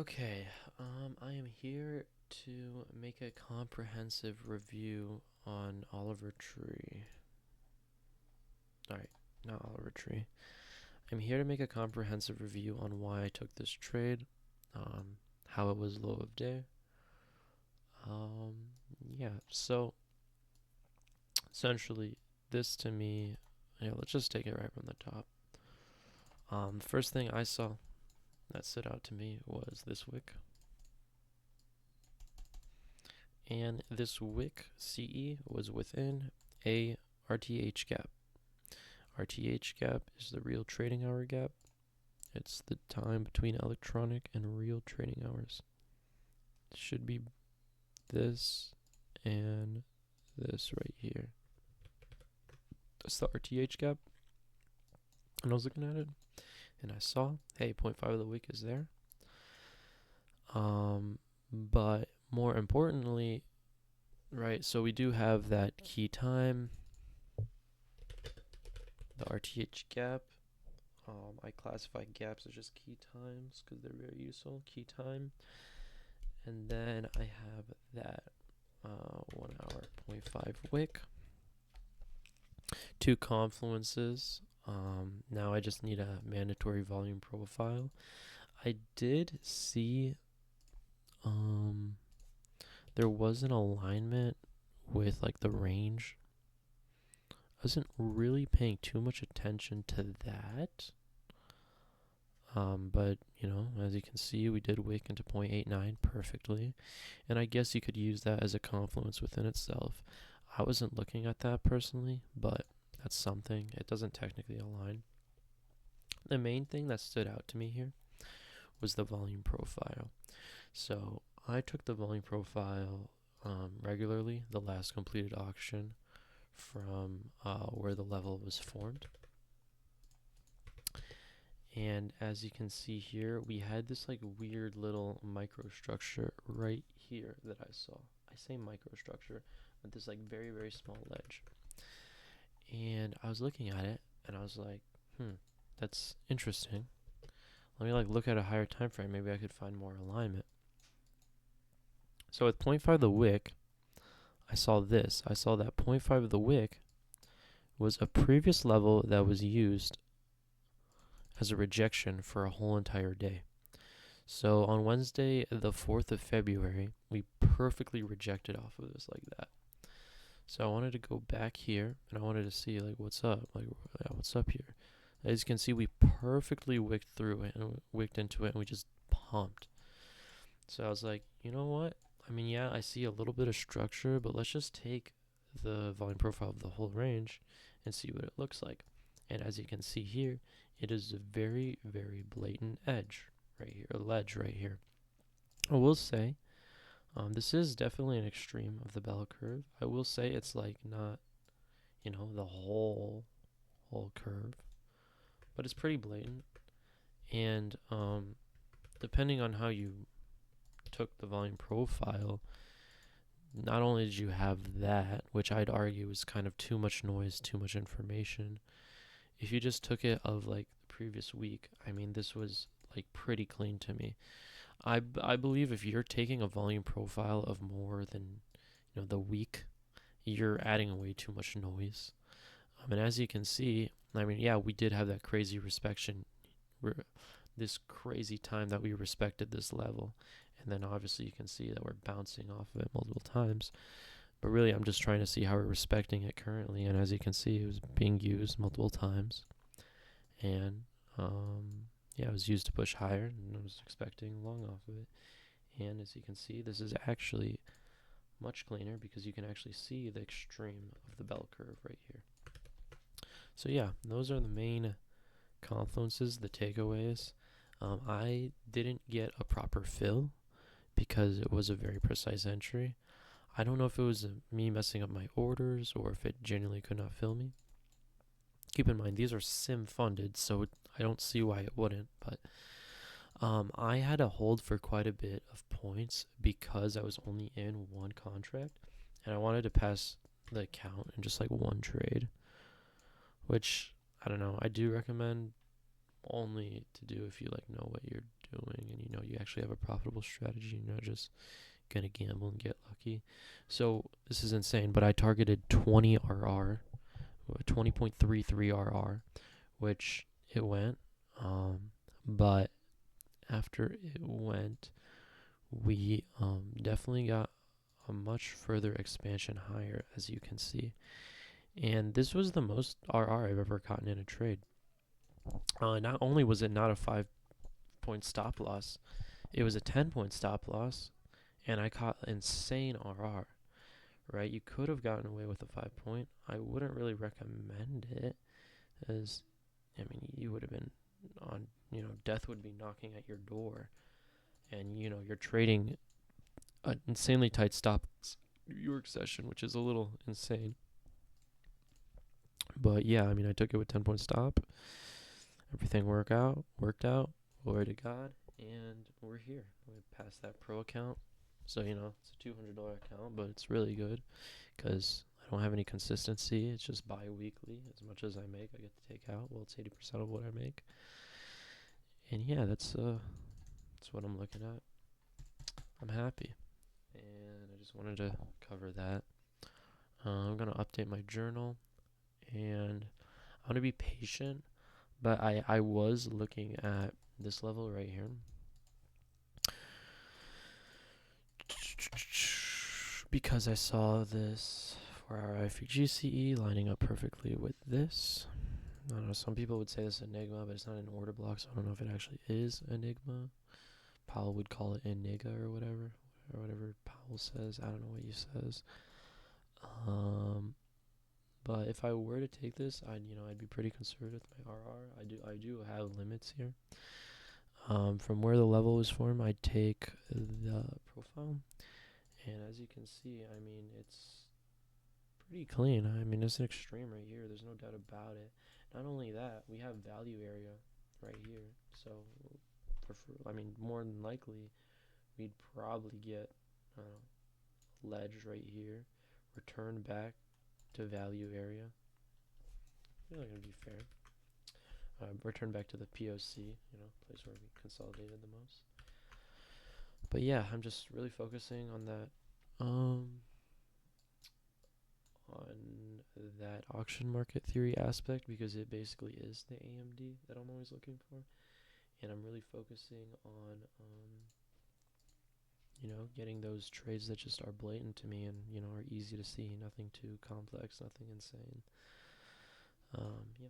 Okay, I am here to make a comprehensive review on Oliver Tree. Alright, not Oliver Tree. I'm here to make a comprehensive review on why I took this trade, how it was low of day. Um, so essentially, this to me, let's just take it right from the top. The first thing I saw that stood out to me was this wick. And this wick CE was within a RTH gap. RTH gap is the real trading hour gap. It's the time between electronic and real trading hours. It should be this and this right here. That's the RTH gap. And I was looking at it and I saw, hey, point 0.5 of the wick is there. But more importantly, right, so we do have that key time, the RTH gap. I classify gaps as just key times because they're very useful. Key time. And then I have that 1 hour 0.5 wick. Two confluences. Now I just need a mandatory volume profile. I did see there was an alignment with like the range. I wasn't really paying too much attention to that. But as you can see, we did wick into 0.89 perfectly. And I guess you could use that as a confluence within itself. I wasn't looking at that personally, but that's something. It doesn't technically align. The main thing that stood out to me here was the volume profile. So I took the volume profile regularly, the last completed auction from where the level was formed. And as you can see here, we had this like weird little microstructure right here that I saw. I say microstructure, but this like very, very small ledge. And I was looking at it and I was like, that's interesting. Let me like look at a higher time frame. Maybe I could find more alignment. So with 0.5 of the wick, I saw this. I saw that 0.5 of the wick was a previous level that was used as a rejection for a whole entire day. So on Wednesday, the 4th of February, we perfectly rejected off of this like that. So I wanted to go back here and I wanted to see like what's up, what's up here. As you can see, we perfectly wicked through it and wicked into it and we just pumped. So I was like, you know what? I mean, yeah, I see a little bit of structure, but let's just take the volume profile of the whole range and see what it looks like. And as you can see here, it is a very, very blatant edge right here, a ledge right here. I will say, this is definitely an extreme of the bell curve. I will say it's like not, the whole curve, but it's pretty blatant. And depending on how you took the volume profile, not only did you have that, which I'd argue is kind of too much noise, too much information. If you just took it of like the previous week, I mean, this was like pretty clean to me. I believe if you're taking a volume profile of more than the week, you're adding way too much noise. And as you can see, I mean, yeah, we did have that crazy respect, this crazy time that we respected this level, and then obviously you can see that we're bouncing off of it multiple times. But really, I'm just trying to see how we're respecting it currently, and as you can see, it was being used multiple times, and yeah, it was used to push higher, and I was expecting long off of it. And as you can see, this is actually much cleaner because you can actually see the extreme of the bell curve right here. So yeah, those are the main confluences, the takeaways. I didn't get a proper fill because it was a very precise entry. I don't know if it was me messing up my orders or if it genuinely could not fill me. Keep in mind, these are sim funded, so I don't see why it wouldn't, but I had to hold for quite a bit of points because I was only in one contract and I wanted to pass the account in just like one trade, which I don't know. I do recommend only to do if you like know what you're doing and you know you actually have a profitable strategy. You're not just gonna gamble and get lucky. So this is insane, but I targeted 20 RR, 20.33 RR, which it went. But after it went, we definitely got a much further expansion higher, as you can see. And this was the most RR I've ever gotten in a trade. Not only was it not a 5-point stop loss, it was a 10-point stop loss, and I caught insane RR. Right? You could have gotten away with a 5-point. I wouldn't really recommend it, as I mean, you would have been on, death would be knocking at your door, and you're trading an insanely tight stop York session, which is a little insane. But yeah, I mean, I took it with 10-point stop. Everything worked out. Glory to God, and we're here. We passed that pro account, so it's a $200 account, but it's really good because I don't have any consistency. It's just bi-weekly. As much as I make, I get to take out. Well, it's 80% of what I make, and yeah, that's what I'm looking at. I'm happy, and I just wanted to cover that. I'm gonna update my journal, and I'm gonna be patient. But I was looking at this level right here. Because I saw this 4-hour IFGCE lining up perfectly with this. I don't know, some people would say this is Enigma, but it's not an order block, so I don't know if it actually is Enigma. Powell would call it Eniga or whatever Powell says. I don't know what he says. But if I were to take this, I'd be pretty conservative with my RR. I do have limits here. From where the level was formed, I'd take the profile, and as you can see, I mean, it's pretty clean. I mean, it's an extreme right here. There's no doubt about it. Not only that, we have value area right here. So, more than likely, we'd probably get ledge right here, return back to value area. I feel like it'd be fair. Return back to the POC, place where we consolidated the most. But yeah, I'm just really focusing on that. On that auction market theory aspect, because it basically is the AMD that I'm always looking for, and I'm really focusing on getting those trades that just are blatant to me and are easy to see, nothing too complex, nothing insane. Yeah.